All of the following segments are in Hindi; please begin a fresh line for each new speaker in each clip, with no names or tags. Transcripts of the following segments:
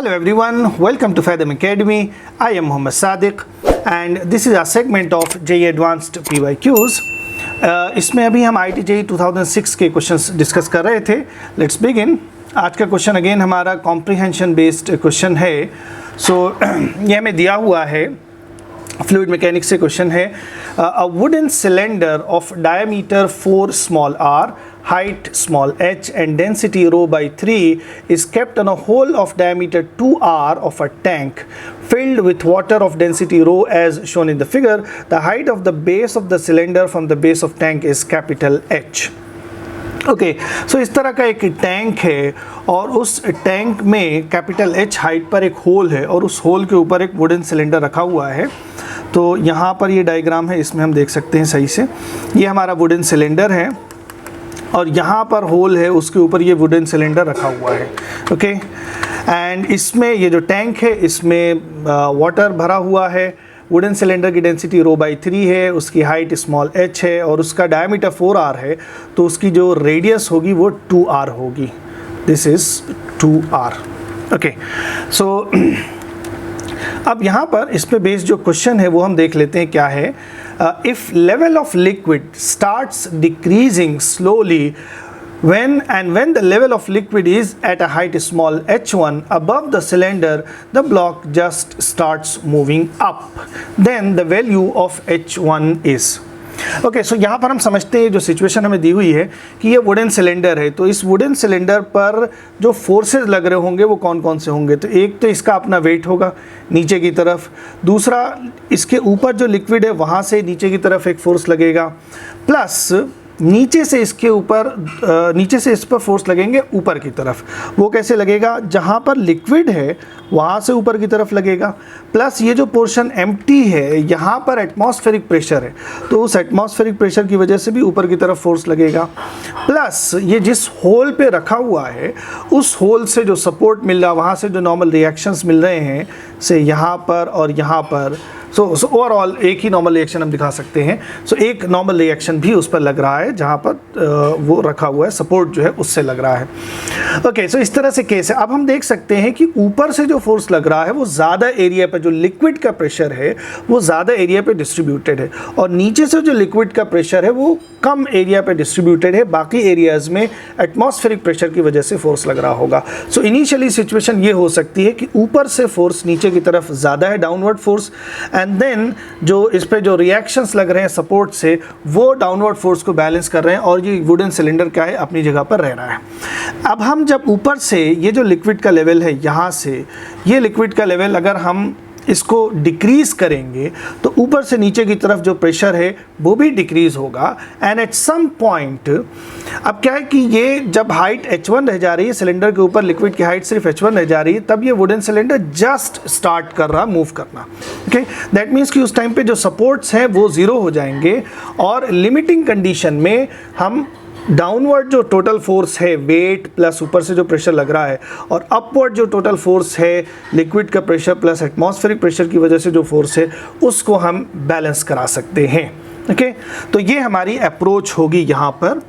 Hello everyone, welcome to Fathom Academy. I am Mohammad Sadiq and this is a segment of JEE Advanced PYQs. इसमें अभी हम IIT JEE 2006 के क्वेश्चंस डिस्कस कर रहे थे. Let's begin. आज का क्वेश्चन अगेन हमारा कॉम्प्रिहेंशन बेस्ड क्वेश्चन है. ये हमें दिया हुआ है, फ्लूइड मैकेनिक्स से क्वेश्चन है. A wooden cylinder of diameter 4 small r, height small h and density rho by 3 is kept on a hole of diameter 2r of a tank filled with water of density rho as shown in the figure. The height of the base of the cylinder from the base of tank is capital H. Okay, so इस तरह का एक टैंक है और उस टैंक में कैपिटल H हाइट पर एक होल है और उस होल के ऊपर एक वुडन सिलेंडर रखा हुआ है. तो यहाँ पर ये डायग्राम है, इसमें हम देख सकते हैं सही से. ये हमारा वुडन सिलेंडर है और यहाँ पर होल है, उसके ऊपर ये वुडन सिलेंडर रखा हुआ है. ओके, एंड इसमें ये जो टैंक है इसमें वाटर भरा हुआ है. वुडन सिलेंडर की डेंसिटी रो बाई 3 है, उसकी हाइट स्मॉल h है और उसका डायमीटर 4r है. तो उसकी जो रेडियस होगी वो 2r होगी. This is 2r. Okay, so अब यहाँ पर इस पे बेस्ड जो क्वेश्चन है वो हम देख लेते हैं क्या है. If level of liquid starts decreasing slowly when the level of liquid is at a height small h1 above the cylinder, the block just starts moving up. Then the value of h1 is. Okay, so यहाँ पर हम समझते हैं जो सिचुएशन हमें दी हुई है कि ये वुडन सिलेंडर है. तो इस वुडन सिलेंडर पर जो फोर्सेस लग रहे होंगे वो कौन कौन से होंगे. तो एक तो इसका अपना वेट होगा नीचे की तरफ, दूसरा इसके ऊपर जो लिक्विड है वहाँ से नीचे की तरफ एक फोर्स लगेगा, प्लस नीचे से इसके ऊपर नीचे से इस पर फोर्स लगेंगे ऊपर की तरफ. वो कैसे लगेगा, जहाँ पर लिक्विड है वहाँ से ऊपर की तरफ लगेगा, प्लस ये जो पोर्शन एम्प्टी है यहाँ पर एटमॉस्फेरिक प्रेशर है तो उस एटमॉस्फेरिक प्रेशर की वजह से भी ऊपर की तरफ फोर्स लगेगा, प्लस ये जिस होल पे रखा हुआ है उस होल से जो सपोर्ट मिल रहा है वहाँ से जो नॉर्मल रिएक्शंस मिल रहे हैं से यहाँ पर और यहाँ पर. सो ओवरऑल एक ही नॉर्मल रिएक्शन हम दिखा सकते हैं. सो एक नॉर्मल रिएक्शन भी उस पर लग रहा है जहाँ पर वो रखा हुआ है, सपोर्ट जो है उससे लग रहा है. ओके, सो इस तरह से केस है. अब हम देख सकते हैं कि ऊपर से जो फोर्स लग रहा है वो ज़्यादा एरिया पर, जो लिक्विड का प्रेशर है वो ज़्यादा एरिया पे डिस्ट्रीब्यूटेड है और नीचे से जो लिक्विड का प्रेशर है वो कम एरिया पे डिस्ट्रीब्यूटेड है. बाकी एरियाज़ में एटमॉस्फेरिक प्रेशर की वजह से फोर्स लग रहा होगा. सो इनिशियली सिचुएशन ये हो सकती है कि ऊपर से फोर्स नीचे की तरफ ज़्यादा है, डाउनवर्ड फोर्स, एंड देन जो इस पे जो रिएक्शंस लग रहे हैं सपोर्ट से वो डाउनवर्ड फोर्स को बैलेंस कर रहे हैं और ये वुडन सिलेंडर क्या है, अपनी जगह पर रह रहा है. अब हम जब ऊपर से ये जो लिक्विड का लेवल है, यहाँ से ये लिक्विड का लेवल अगर हम इसको डिक्रीज़ करेंगे तो ऊपर से नीचे की तरफ जो प्रेशर है वो भी डिक्रीज़ होगा. एंड एट सम पॉइंट अब क्या है कि ये जब हाइट h1 रह जा रही है, सिलेंडर के ऊपर लिक्विड की हाइट सिर्फ h1 रह जा रही है, तब ये वुडन सिलेंडर जस्ट स्टार्ट कर रहा मूव करना. ओके, दैट मीन्स कि उस टाइम पे जो सपोर्ट्स हैं वो ज़ीरो हो जाएंगे और लिमिटिंग कंडीशन में हम डाउनवर्ड जो टोटल फोर्स है वेट प्लस ऊपर से जो प्रेशर लग रहा है और अपवर्ड जो टोटल फोर्स है लिक्विड का प्रेशर प्लस एटमॉस्फेरिक प्रेशर की वजह से जो फोर्स है उसको हम बैलेंस करा सकते हैं. ओके, तो ये हमारी अप्रोच होगी यहाँ पर.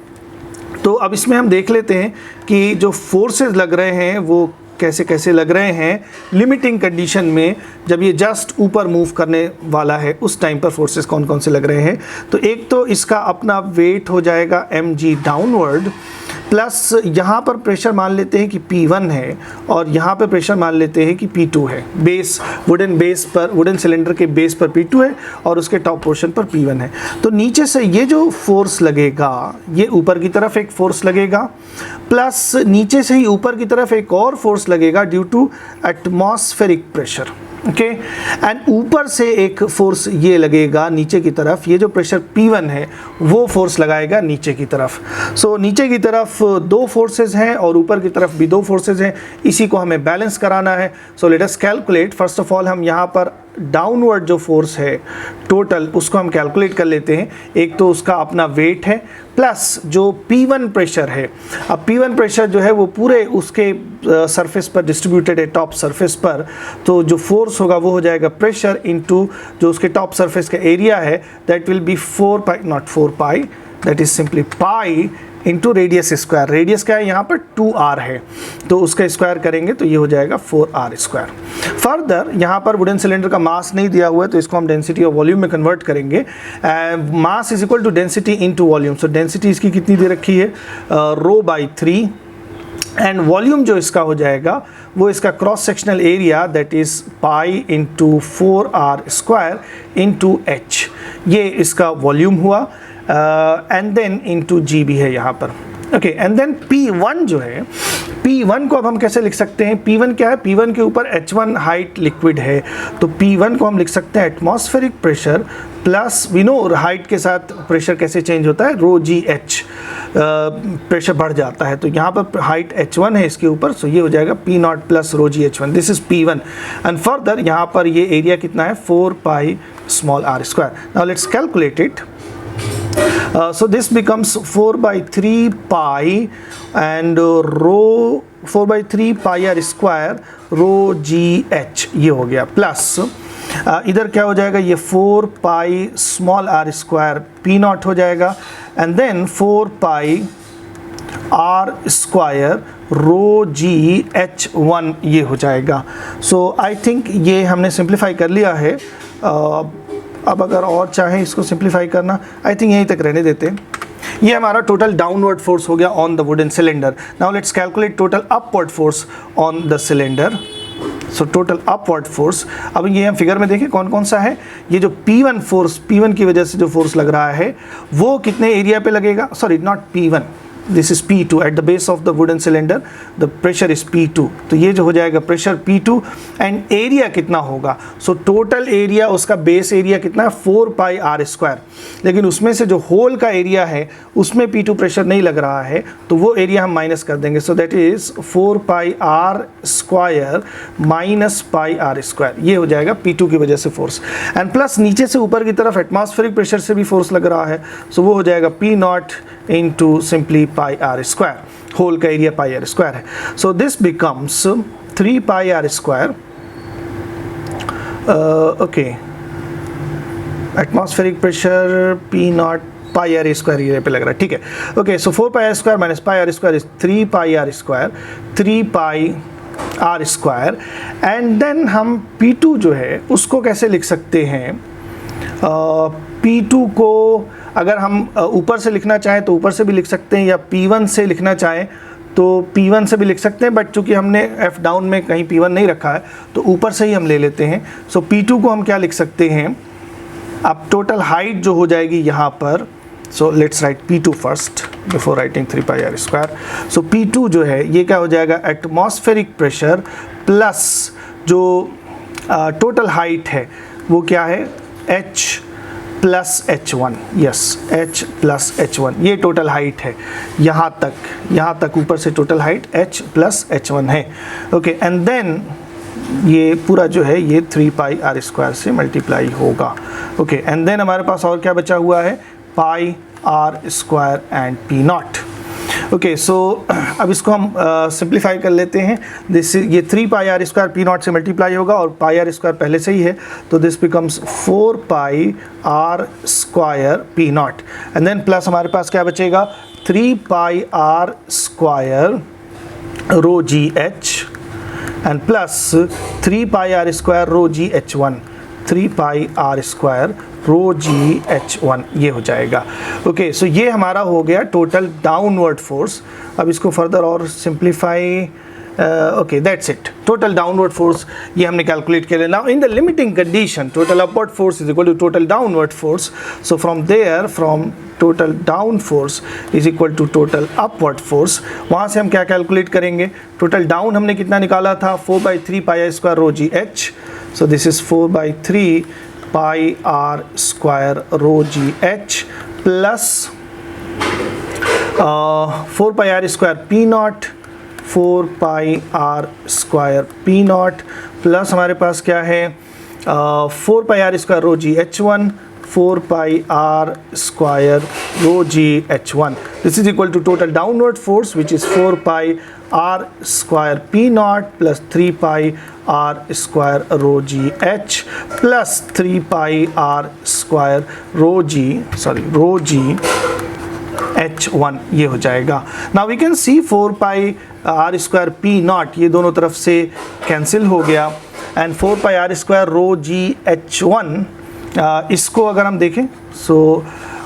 तो अब इसमें हम देख लेते हैं कि जो फोर्सेस लग रहे हैं वो कैसे कैसे लग रहे हैं लिमिटिंग कंडीशन में. जब ये जस्ट ऊपर मूव करने वाला है उस टाइम पर फोर्सेस कौन कौन से लग रहे हैं. तो एक तो इसका अपना वेट हो जाएगा mg डाउनवर्ड, प्लस यहाँ पर प्रेशर मान लेते हैं कि P1 है और यहाँ पर प्रेशर मान लेते हैं कि P2 है. बेस वुडन सिलेंडर के बेस पर P2 है और उसके टॉप पोर्शन पर P1 है. तो नीचे से ये जो फोर्स लगेगा ये ऊपर की तरफ एक फोर्स लगेगा, प्लस नीचे से ही ऊपर की तरफ एक और फोर्स लगेगा due to atmospheric pressure. Okay, and ऊपर से एक फोर्स ये लगेगा नीचे की तरफ, ये जो प्रेशर P1 है वो फोर्स लगाएगा नीचे की तरफ. सो नीचे की तरफ दो फोर्सेस हैं और ऊपर की तरफ भी दो फोर्सेस हैं, इसी को हमें बैलेंस कराना है. So let us calculate. First of all हम यहाँ पर डाउनवर्ड जो फोर्स है टोटल उसको हम कैलकुलेट कर लेते हैं. एक तो उसका अपना वेट है प्लस जो P1 प्रेशर है. अब P1 प्रेशर जो है वो पूरे उसके सरफेस पर डिस्ट्रीब्यूटेड है, टॉप सरफेस पर. तो जो फोर्स होगा वो हो जाएगा प्रेशर इनटू जो उसके टॉप सरफेस का एरिया है, that will be 4 pi, not 4 pi, that is simply pi into radius square, radius क्या है यहाँ पर 2r है, तो उसका स्क्वायर करेंगे तो ये हो जाएगा 4r स्क्वायर। फर्दर यहाँ पर वुडन सिलेंडर का मास नहीं दिया हुआ है, तो इसको हम डेंसिटी और वॉल्यूम में कन्वर्ट करेंगे। Mass is equal to density into volume, so density इसकी कितनी दे रखी है, ρ/3, एंड वॉल्यूम जो इसका हो जाएगा वो इसका cross sectional area that is pi into 4r square into h, ये इसका वॉल्यूम हुआ, एंड देन इंटू जी भी है यहाँ पर। ओके, एंड देन P1 जो है, P1 को अब हम कैसे लिख सकते हैं, P1 क्या है, P1 के ऊपर H1 हाइट लिक्विड है, तो P1 को हम लिख सकते हैं atmospheric pressure plus, we know height के साथ प्रेशर कैसे चेंज होता है, ρgh, प्रेशर बढ़ जाता है, तो यहाँ पर हाइट H1 है इसके ऊपर, सो ये हो जाएगा P0 plus ρgh1, this is P1। And further यहाँ पर ये एरिया कितना है, 4 small r square. Now let's calculate it. So this becomes 4/3 pi and rho 4/3 pi r square ρgh, ये हो गया, प्लस इधर क्या हो जाएगा, ये 4 pi small r square P0 हो जाएगा, and then 4 pi r square ρgh1 ये हो जाएगा। सो आई थिंक ये हमने सिंप्लीफाई कर लिया है। अब अगर और चाहें इसको सिंप्लीफाई करना, आई थिंक यहीं तक रहने देते हैं। ये हमारा टोटल डाउनवर्ड फोर्स हो गया on the wooden cylinder. Now let's calculate total upward force on the cylinder. So total upward force, अब ये हम फिगर में देखें कौन कौन सा है। ये जो P1 फोर्स, P1 की वजह से जो फोर्स लग रहा है वो कितने एरिया पे लगेगा, sorry not P1, this is P2 at the base of the wooden cylinder, the pressure is P2, तो ये जो हो जाएगा प्रेशर P2, एंड एरिया कितना होगा, सो टोटल एरिया उसका बेस एरिया कितना है 4 pi r स्क्वायर, लेकिन उसमें से जो होल का एरिया है उसमें P2 प्रेशर नहीं लग रहा है, तो वो एरिया हम माइनस कर देंगे, so that is 4 pi r square minus pi r square, ये हो जाएगा P2 की वजह से फोर्स, एंड प्लस नीचे से ऊपर की तरफ एटमॉस्फेरिक प्रेशर से भी फोर्स लग रहा है, सो वो हो जाएगा P0 into simply pi r square, hole का एरिया pi r स्क्वायर है, so this becomes 3 pi r square, okay, atmospheric pressure P0 pi r square ये पे लग रहा है, ठीक है। Okay, so 4 pi r square minus pi r square is 3 pi r square, 3 pi r square, and then हम P2 जो है उसको कैसे लिख सकते हैं, P2 को अगर हम ऊपर से लिखना चाहें तो ऊपर से भी लिख सकते हैं, या P1 से लिखना चाहें तो P1 से भी लिख सकते हैं, बट चूंकि हमने F डाउन में कहीं P1 नहीं रखा है तो ऊपर से ही हम ले लेते हैं। सो P2 को हम क्या लिख सकते हैं, अब टोटल हाइट जो हो जाएगी यहाँ पर, so let's write P2 first before writing 3 pi r square. So P2 जो है ये क्या हो जाएगा, एटमॉस्फेरिक प्रेशर प्लस जो टोटल हाइट है वो क्या है, h plus H1, yes h plus H1, ये टोटल हाइट है यहाँ तक ऊपर से total height h plus H1 है। ओके, एंड देन ये पूरा जो है ये 3 pi r स्क्वायर से मल्टीप्लाई होगा। ओके, एंड देन हमारे पास और क्या बचा हुआ है, pi r square and P0। Okay, so अब इसको हम सिंप्लीफाई कर लेते हैं। दिस ये 3 pi r स्क्वायर P0 से मल्टीप्लाई होगा और pi r स्क्वायर पहले से ही है, तो this becomes 4 pi r square P0, and then plus हमारे पास क्या बचेगा, 3 pi r square ρgh and plus 3 pi r square ρgh1, 3 pi r square ρgh1 ये हो जाएगा। ओके, सो ये हमारा हो गया टोटल डाउनवर्ड फोर्स। अब इसको फर्दर और simplify, okay that's it, total downward force ये हमने कैलकुलेट कर लिया। Now in the limiting condition total upward force is equal to total downward force, so from there, from total down force is equal to total upward force, वहाँ से हम क्या कैलकुलेट करेंगे, टोटल डाउन हमने कितना निकाला था, 4/3 pi r square ρgh, so this is 4/3 pi r square ρgh plus 4 pi r square P0, 4 pi r square P0 plus हमारे पास क्या है, 4 pi r square ρgh1, 4 pi r square ρgh1, this is equal to total downward force which is 4 pi r square P0 plus 3 pi r square ρgh plus 3 pi r square ρg H1 ये हो जाएगा। Now we can see 4 pi r square p naught ये दोनों तरफ से कैंसिल हो गया, and 4 pi r square rho g H1 इसको अगर हम देखें सो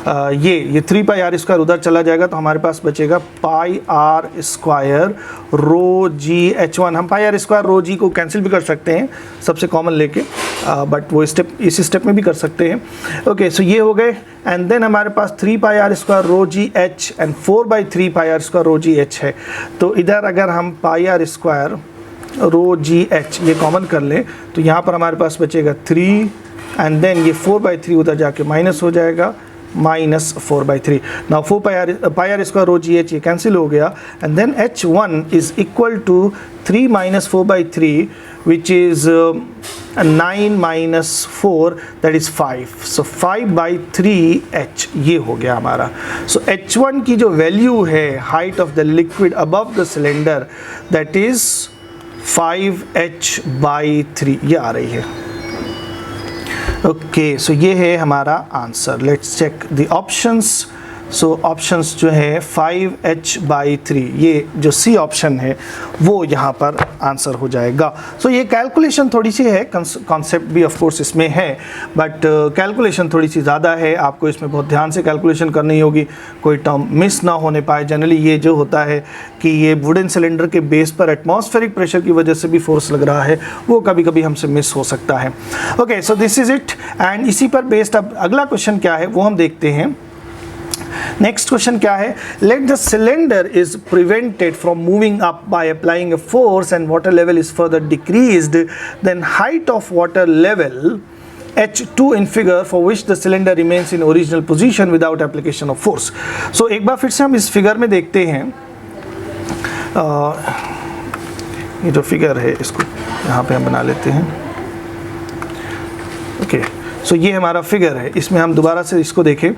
ये 3 पाई आर स्क्वायर उधर चला जाएगा तो हमारे पास बचेगा पाई r square rho g H1। हम पाई आर स्क्वायर रो जी को कैंसिल भी कर सकते हैं सबसे कॉमन लेके, बट वो स्टेप इस स्टेप में भी कर सकते हैं। ओके सो ये हो गए, एंड देन हमारे पास 3 pi r square rho g H and 4/3 pi r square rho g H है। तो इधर अगर हम pi r square rho g H ये कॉमन कर लें तो यहाँ पर हमारे पास बचेगा 3, एंड देन ये 4/3 उधर जाके माइनस हो जाएगा, minus 4/3। Now 4 pi r square rho g H ये कैंसिल हो गया, and then H1 is equal to 3 minus 4/3 which is 9 minus 4 that is 5। So 5/3H ये हो गया हमारा। सो H1 की जो वैल्यू है height of the liquid above the cylinder that is 5H/3 ये आ रही है। ओके सो ये है हमारा answer. Let's check the options. So options जो है 5H/3 ये जो सी ऑप्शन है वो यहाँ पर आंसर हो जाएगा। सो ये कैलकुलेशन थोड़ी सी है, कॉन्सेप्ट भी ऑफ कोर्स इसमें है, बट कैलकुलेशन थोड़ी सी ज़्यादा है, आपको इसमें बहुत ध्यान से कैलकुलेशन करनी होगी, कोई टर्म मिस ना होने पाए। जनरली ये जो होता है कि ये वुडन सिलेंडर के बेस पर एटमॉस्फेरिक प्रेशर की वजह से भी फोर्स लग रहा है, वो कभी कभी हमसे मिस हो सकता है। Okay so this is it, and इसी पर बेस्ड अब अगला क्वेश्चन क्या है वो हम देखते हैं। नेक्स्ट क्वेश्चन क्या है, let the cylinder is prevented from moving up by applying a force and water level is further decreased, then height of water level H2 in figure for which the cylinder remains in original position without application of force। So एक बार फिर से हम इस फिगर में देखते हैं, ये जो फिगर है इसको यहाँ पे हम बना लेते हैं। ओके सो ये हमारा फिगर है, इसमें हम दोबारा से इसको देखें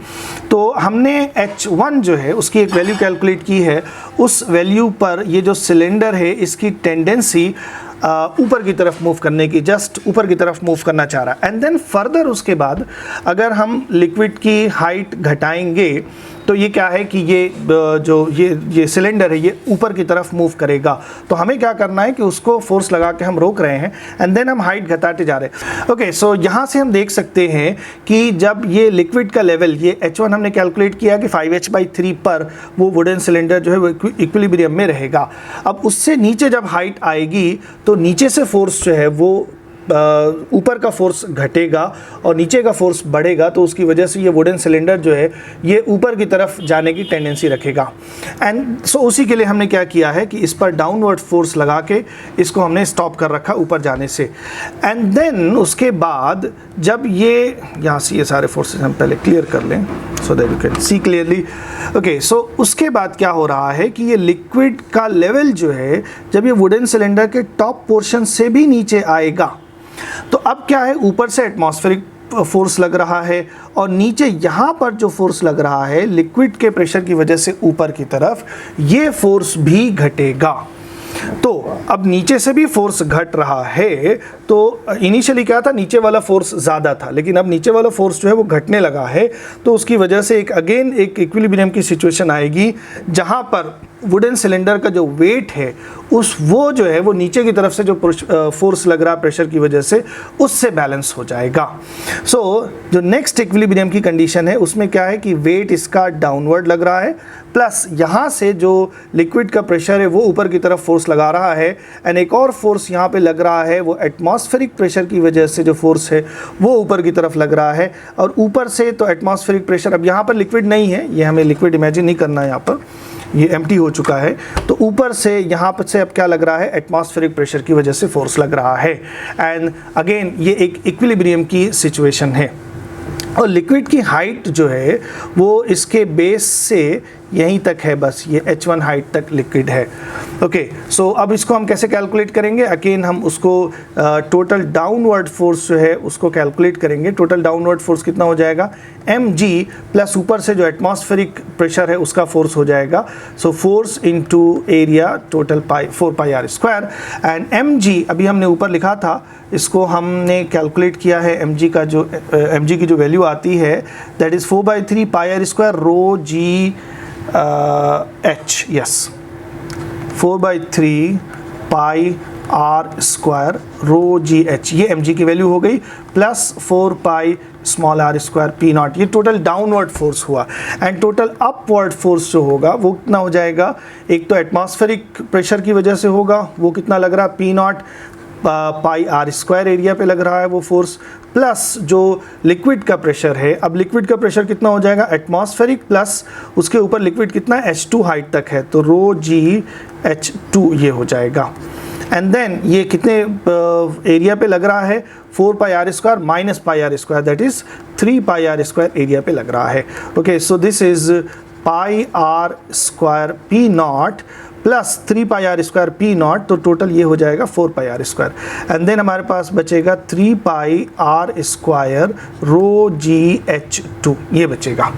तो हमने H1 जो है उसकी एक वैल्यू कैलकुलेट की है। उस वैल्यू पर ये जो सिलेंडर है इसकी टेंडेंसी ऊपर की तरफ मूव करने की, जस्ट ऊपर की तरफ मूव करना चाह रहा है। एंड देन फर्दर उसके बाद अगर हम लिक्विड की हाइट घटाएंगे तो ये क्या है कि ये जो ये सिलेंडर है ये ऊपर की तरफ मूव करेगा। तो हमें क्या करना है कि उसको फोर्स लगा के हम रोक रहे हैं, एंड देन हम हाइट घटाते जा रहे हैं। ओके सो यहाँ से हम देख सकते हैं कि जब ये लिक्विड का लेवल, ये H1 हमने कैलकुलेट किया कि 5H/3 पर वो वुडन सिलेंडर जो है वो इक्विलिब्रियम में रहेगा। अब उससे नीचे जब हाइट आएगी तो नीचे से फोर्स जो है वो ऊपर का फोर्स घटेगा और नीचे का फोर्स बढ़ेगा, तो उसकी वजह से ये वुडन सिलेंडर जो है ये ऊपर की तरफ जाने की टेंडेंसी रखेगा। एंड सो उसी के लिए हमने क्या किया है कि इस पर डाउनवर्ड फोर्स लगा के इसको हमने स्टॉप कर रखा ऊपर जाने से। एंड देन उसके बाद जब ये यहाँ से ये सारे फोर्सेस हम पहले क्लियर कर लें so that you can see clearly. Okay so उसके बाद क्या हो रहा है कि ये लिक्विड का लेवल जो है जब ये वुडन सिलेंडर के टॉप पोर्शन से भी नीचे आएगा तो अब क्या है, ऊपर से एटमॉस्फेरिक फोर्स लग रहा है और नीचे यहाँ पर जो फोर्स लग रहा है लिक्विड के प्रेशर की वजह से ऊपर की तरफ, ये फोर्स भी घटेगा। तो अब नीचे से भी फोर्स घट रहा है, तो इनिशियली क्या था, नीचे वाला फोर्स ज़्यादा था, लेकिन अब नीचे वाला फोर्स जो है वो घटने लगा है। तो उसकी वजह से एक अगेन एक इक्विलिब्रियम की सिचुएशन आएगी जहाँ पर वुडन सिलेंडर का जो वेट है वो जो है वो नीचे की तरफ से जो फोर्स लग रहा है प्रेशर की वजह से उससे बैलेंस हो जाएगा। सो जो नेक्स्ट इक्विलिब्रियम की कंडीशन है उसमें क्या है कि वेट इसका डाउनवर्ड लग रहा है, प्लस यहाँ से जो लिक्विड का प्रेशर है वो ऊपर की तरफ फोर्स लगा रहा है, एंड एक और फोर्स यहाँ पे लग रहा है, वो एटमॉस्फेरिक प्रेशर की वजह से जो फोर्स है वो ऊपर की तरफ लग रहा है। और ऊपर से तो एटमॉस्फेरिक प्रेशर, अब यहाँ पर लिक्विड नहीं है, ये हमें लिक्विड इमेजिन नहीं करना है, यहाँ पर ये एम्प्टी हो चुका है, तो ऊपर से यहाँ पर से अब क्या लग रहा है, एटमॉस्फेरिक प्रेशर की वजह से फोर्स लग रहा है। एंड अगेन ये एक इक्विलिब्रियम की सिचुएशन है। और लिक्विड की हाइट जो है वो इसके बेस से यहीं तक है, बस ये H1 हाइट तक लिक्विड है। ओके सो अब इसको हम कैसे कैलकुलेट करेंगे, अगेन हम उसको टोटल डाउनवर्ड फोर्स जो है उसको कैलकुलेट करेंगे। टोटल डाउनवर्ड फोर्स कितना हो जाएगा, mg प्लस ऊपर से जो एटमॉस्फेरिक प्रेशर है उसका फोर्स हो जाएगा। So force into area total 4 pi r square, and mg अभी हमने ऊपर लिखा था, इसको हमने कैलकुलेट किया है। mg की जो वैल्यू आती है that is 4/3 pi r square rho g h, yes 4/3 pi r square rho g h, ये एम जी की वैल्यू हो गई, plus 4 pi small r square p naught, ये टोटल डाउनवर्ड फोर्स हुआ। एंड टोटल अपवर्ड फोर्स जो होगा वो कितना हो जाएगा, एक तो एटमॉस्फेरिक प्रेशर की वजह से होगा, वो कितना लग रहा है p naught pi r square area पे लग रहा है वो फोर्स, प्लस जो लिक्विड का प्रेशर है, अब लिक्विड का प्रेशर कितना हो जाएगा एटमॉस्फेरिक प्लस उसके ऊपर लिक्विड कितना H2 हाइट तक है, तो रो जी H2 ये हो जाएगा। एंड देन ये कितने एरिया पे लग रहा है, 4 pi r square minus pi r square, that is 3 pi r square area पे लग रहा है। Okay, so this is pi r square p naught plus 3 pi r square p naught, तो टोटल ये हो जाएगा 4 pi r square. And then हमारे पास बचेगा 3 pi r square rho g H2, ये बचेगा।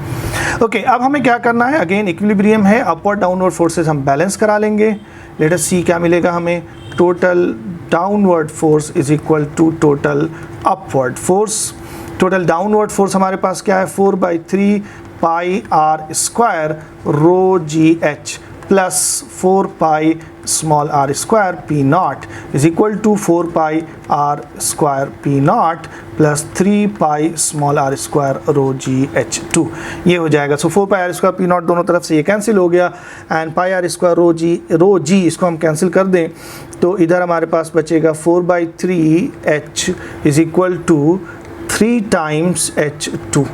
ओके, अब हमें क्या करना है, अगेन इक्विलिब्रियम है, अपवर्ड डाउनवर्ड फोर्सेस हम बैलेंस करा लेंगे। लेट अस सी क्या मिलेगा हमें, total downward force is equal to total upward force. Total downward force हमारे पास क्या है, 4/3 pi r square rho g h plus 4 pi small r square p naught is equal to 4 pi r square p naught plus 3 pi small r square rho g H2, ये हो जाएगा। सो 4 pi r square p not दोनों तरफ से ये कैंसिल हो गया, and pi r square rho जी इसको हम कैंसिल कर दें तो इधर हमारे पास बचेगा 4/3 H is equal to 3 times H2,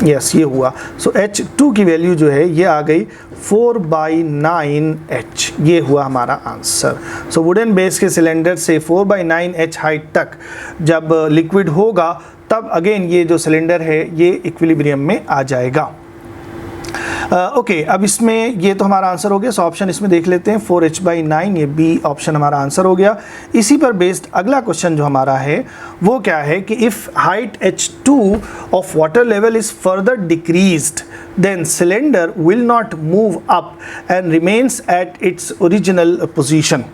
yes ये हुआ। सो H2 की वैल्यू जो है ये आ गई 4/9 H, ये हुआ हमारा आंसर। सो वुडन बेस के सिलेंडर से 4/9 H हाइट तक जब लिक्विड होगा तब अगेन ये जो सिलेंडर है ये इक्विलिब्रियम में आ जाएगा। ओके, अब इसमें ये तो हमारा आंसर हो गया। सो ऑप्शन इसमें देख लेते हैं 4H/9, ये बी ऑप्शन हमारा आंसर हो गया। इसी पर बेस्ड अगला क्वेश्चन जो हमारा है वो क्या है कि if height H2 of water level is further decreased then cylinder will not move up and remains at its original position.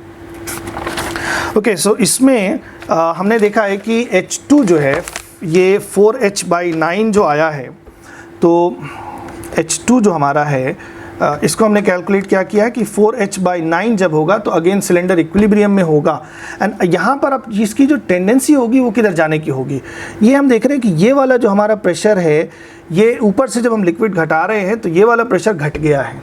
Okay, so इसमें हमने देखा है कि H2 जो है ये 4H/9 जो आया है, तो H2 जो हमारा है इसको हमने कैलकुलेट क्या किया कि 4H/9 जब होगा तो अगेन सिलेंडर इक्विलिब्रियम में होगा। एंड यहाँ पर अब इसकी जो टेंडेंसी होगी वो किधर जाने की होगी, ये हम देख रहे हैं कि ये वाला जो हमारा प्रेशर है ये ऊपर से जब हम लिक्विड घटा रहे हैं तो ये वाला प्रेशर घट गया है।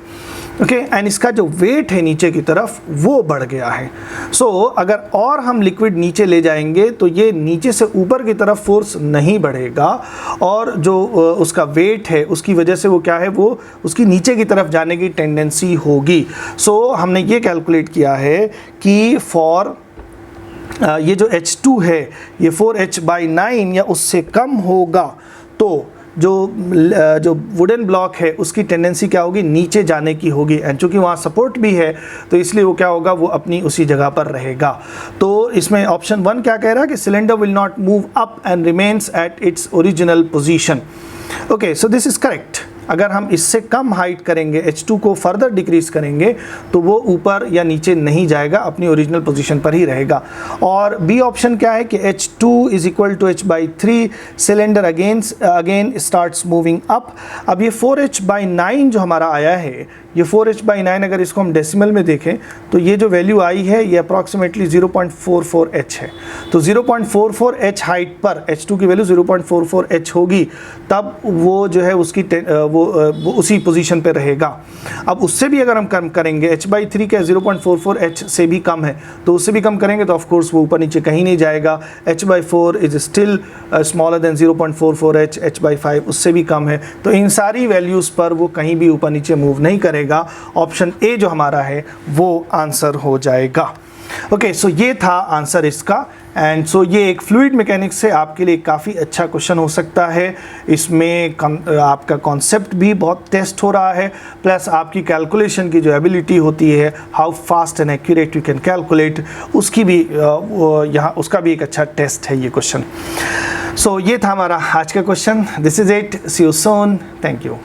ओके, एंड इसका जो वेट है नीचे की तरफ वो बढ़ गया है। सो अगर और हम लिक्विड नीचे ले जाएंगे तो ये नीचे से ऊपर की तरफ फोर्स नहीं बढ़ेगा, और जो उसका वेट है उसकी वजह से वो क्या है, वो उसकी नीचे की तरफ जाने की टेंडेंसी होगी। सो हमने ये कैलकुलेट किया है कि फॉर ये जो H2 है ये 4H/9 या उससे कम होगा तो जो वुडन ब्लॉक है उसकी टेंडेंसी क्या होगी, नीचे जाने की होगी। एंड चूँकि वहाँ सपोर्ट भी है तो इसलिए वो क्या होगा, वो अपनी उसी जगह पर रहेगा। तो इसमें ऑप्शन 1 क्या कह रहा है कि cylinder will not move up and remains at its original position. Okay, so this is correct. अगर हम इससे कम हाइट करेंगे, H2 को फर्दर डिक्रीज करेंगे तो वो ऊपर या नीचे नहीं जाएगा, अपनी ओरिजिनल पोजीशन पर ही रहेगा। और बी ऑप्शन क्या है कि H2 is equal to H/3, cylinder again starts moving up. अब ये 4H/9 जो हमारा आया है, ये 4H/9 अगर इसको हम डेसिमल में देखें तो ये जो वैल्यू आई है ये अप्रॉक्सीमेटली 0.44 H है। तो 0.44 H हाइट पर H2 की वैल्यू 0.44 H होगी, तब वो जो है उसकी वो उसी पोजीशन पे रहेगा। अब उससे भी अगर हम कम करेंगे, H/3 का 0.44 H से भी कम है, तो उससे भी कम करेंगे तो ऑफ कोर्स वो ऊपर नीचे कहीं नहीं जाएगा। H/4 is still smaller than 0.44 H, H/5 उससे भी कम है। तो इन सारी वैल्यूज़ पर वो कहीं भी ऊपर नीचे मूव नहीं करेगा। ऑप्शन ए जो हमारा है वो आंसर हो जाएगा। ओके, सो ये था आंसर इसका। एंड सो ये एक फ्लूइड मैकेनिक्स से आपके लिए काफ़ी अच्छा क्वेश्चन हो सकता है। इसमें आपका कॉन्सेप्ट भी बहुत टेस्ट हो रहा है, प्लस आपकी कैलकुलेशन की जो एबिलिटी होती है, how fast and accurate you can calculate, उसकी भी यहाँ उसका भी एक अच्छा टेस्ट है ये क्वेश्चन। सो ये था हमारा आज का question. This is it, see you soon, thank you.